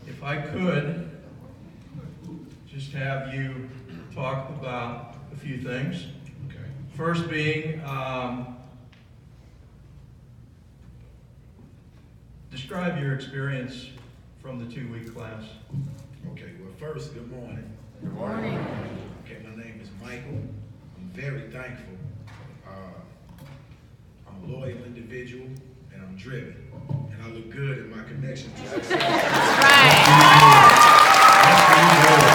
If I could just have you talk about a few things. Okay. First being, describe your experience from the 2-week class. Okay, well first, good morning. Good morning. Okay, my name is Michael. I'm very thankful. I'm a loyal individual and I'm driven. And I look good in my connection to success. That's right.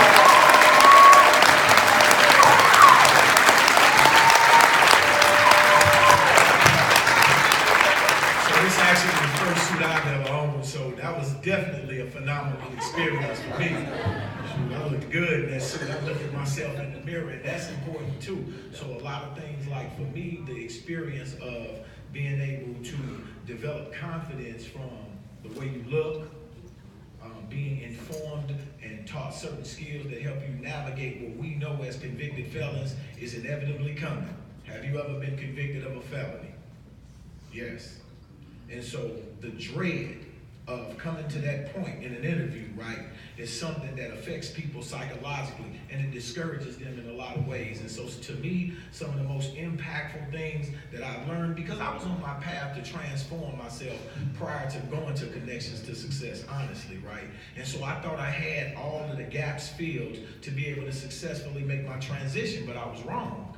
So this actually the first suit I've ever owned, so that was definitely a phenomenal experience for me. Shoot, I looked good in that suit. I looked at myself in the mirror, and that's important too. So a lot of things, like for me, the experience of being able to develop confidence from the way you look, being informed and taught certain skills that help you navigate what we know as convicted felons is inevitably coming. Have you ever been convicted of a felony? Yes. And so the dread of coming to that point in an interview, right, is something that affects people psychologically, and it discourages them in a lot of ways. And so to me, some of the most impactful things that I've learned, because I was on my path to transform myself prior to going to Connections to Success, honestly, right? And so I thought I had all of the gaps filled to be able to successfully make my transition, but I was wrong.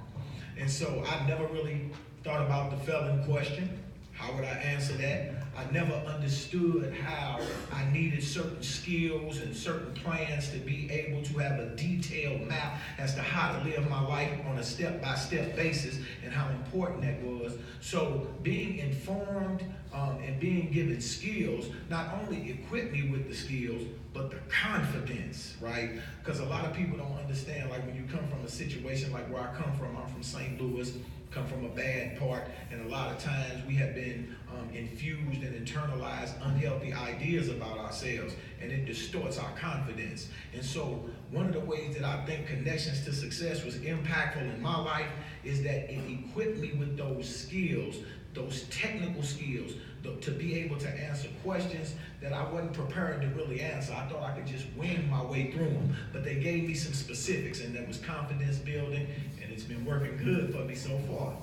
And so I never really thought about the felon question. How would I answer that? I never understood how I needed certain skills and certain plans to be able to have a detailed map as to how to live my life on a step-by-step basis and how important that was. So being informed and being given skills not only equipped me with the skills, but the confidence, right? Because a lot of people don't understand, like when you come from a situation like where I come from, I'm from St. Louis, come from a bad part, and a lot of times we have been infused and internalized unhealthy ideas about ourselves, and it distorts our confidence. And so one of the ways that I think Connections to Success was impactful in my life is that it equipped me with those skills, those technical skills, to be able to answer questions that I wasn't prepared to really answer. I thought I could just wing my way through them, but they gave me some specifics, and that was confidence building, and it's been working good for me so far.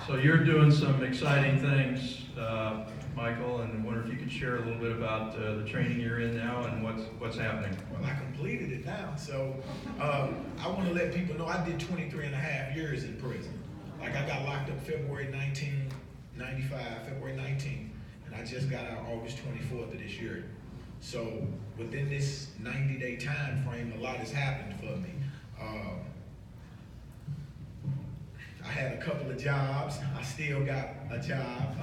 So you're doing some exciting things, Michael, and I wonder if you could share a little bit about the training you're in now and what's happening. Well, I completed it now, so I want to let people know I did 23 and a half years in prison. Like I got locked up February 1995, February 19th, and I just got out August 24th of this year. So within this 90-day time frame, a lot has happened for me. I had a couple of jobs. I still got a job,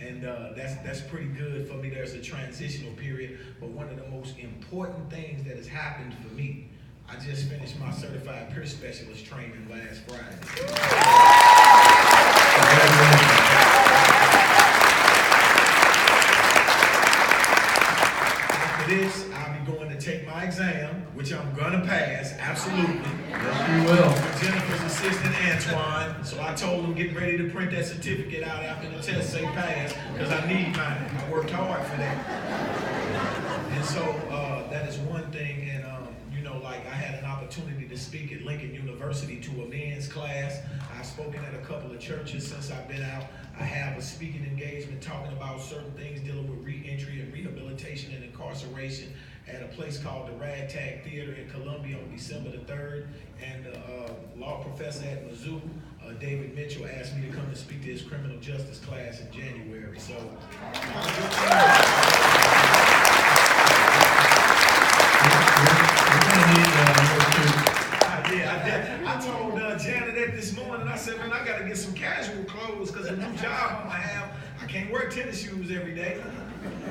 and that's pretty good for me. There's a transitional period, but one of the most important things that has happened for me, I just finished my certified peer specialist training last Friday. After this, I'll be going to take my exam, which I'm gonna pass, absolutely. Yes, you will. Jennifer's assistant, Antoine. So I told him, get ready to print that certificate out after the test say pass, because I need mine. I worked hard for that. And so that is one thing. And you know, like I had an opportunity to speak at Lincoln University to a men's class. I've spoken at a couple of churches since I've been out. I have a speaking engagement talking about certain things dealing with re-entry and rehabilitation and incarceration at a place called the Ragtag Theater in Columbia on December the 3rd. And the law professor at Mizzou, David Mitchell, asked me to come to speak to his criminal justice class in January. So, I told Janet this morning, I said, man, I got to get some casual clothes because the new job I'm going to have, I can't wear tennis shoes every day.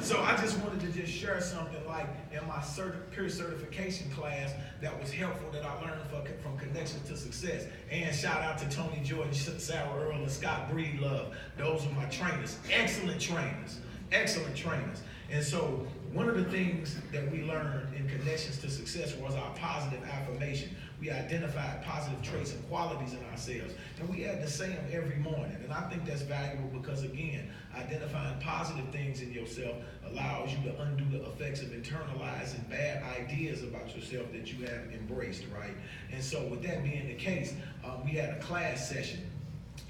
So I just wanted to just share something like in my peer certification class that was helpful that I learned from Connections to Success. And shout out to Tony Jordan, Sarah Earl, and Scott Breedlove. Those are my trainers, excellent trainers, excellent trainers. And so one of the things that we learned in Connections to Success was our positive affirmation. We identified positive traits and qualities in ourselves, and we had to say them every morning. And I think that's valuable because, again, identifying positive things in yourself allows you to undo the effects of internalizing bad ideas about yourself that you have embraced, right? And so with that being the case, we had a class session,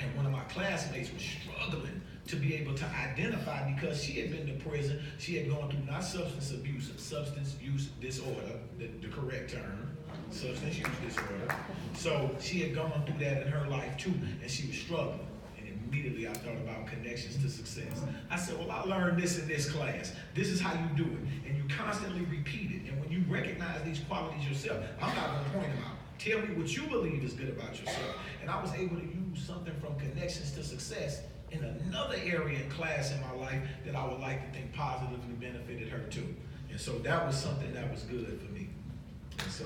and one of my classmates was struggling to be able to identify, because she had been to prison. She had gone through not substance abuse, substance use disorder, the correct term, substance use disorder. So she had gone through that in her life too, and she was struggling. And immediately I thought about connections to success. I said, well, I learned this in this class. This is how you do it. And you constantly repeat it. And when you recognize these qualities yourself, I'm not going to point them out. Tell me what you believe is good about yourself. And I was able to use something from connections to success in another area in class in my life that I would like to think positively benefited her too. And so that was something that was good for me. And so,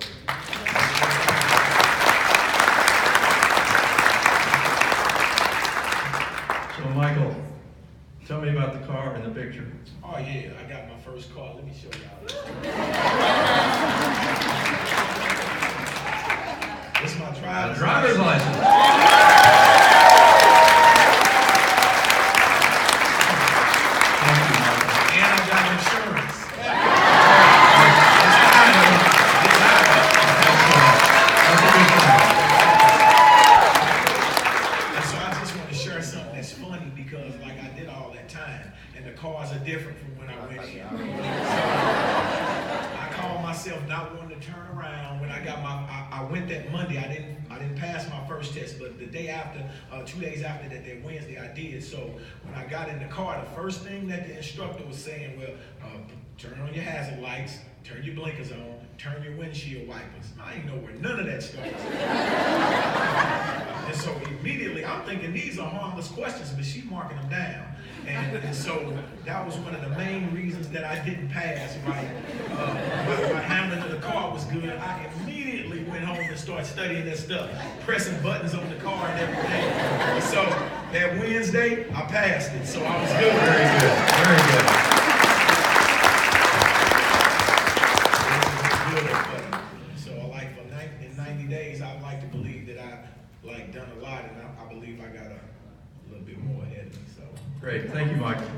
Michael, tell me about the car in the picture. oh yeah, I got my first car. Let me show y'all this. This is my driver's license. And I got insurance. And so I just want to share something that's funny, because like I did all that time, and the cars are different from when I went here. So I call myself not wanting to turn around. When I got I went that Monday. I didn't pass my first test, but the day after, 2 days after that Wednesday, I did. So when I got in the car, the first thing that the instructor was saying, well, turn on your hazard lights, turn your blinkers on, turn your windshield wipers. I ain't know where none of that stuff was. And so immediately, I'm thinking these are harmless questions, but she's marking them down. And so that was one of the main reasons that I didn't pass, right? My handling of the car was good. I immediately went home and started studying that stuff, pressing buttons on the car and everything. And so that Wednesday, I passed it, so I was good. Very good, very good. So I like in 90 days, I'd like to believe that I've done a lot, and I believe I got a little bit more ahead of me. So Great, thank you, Michael.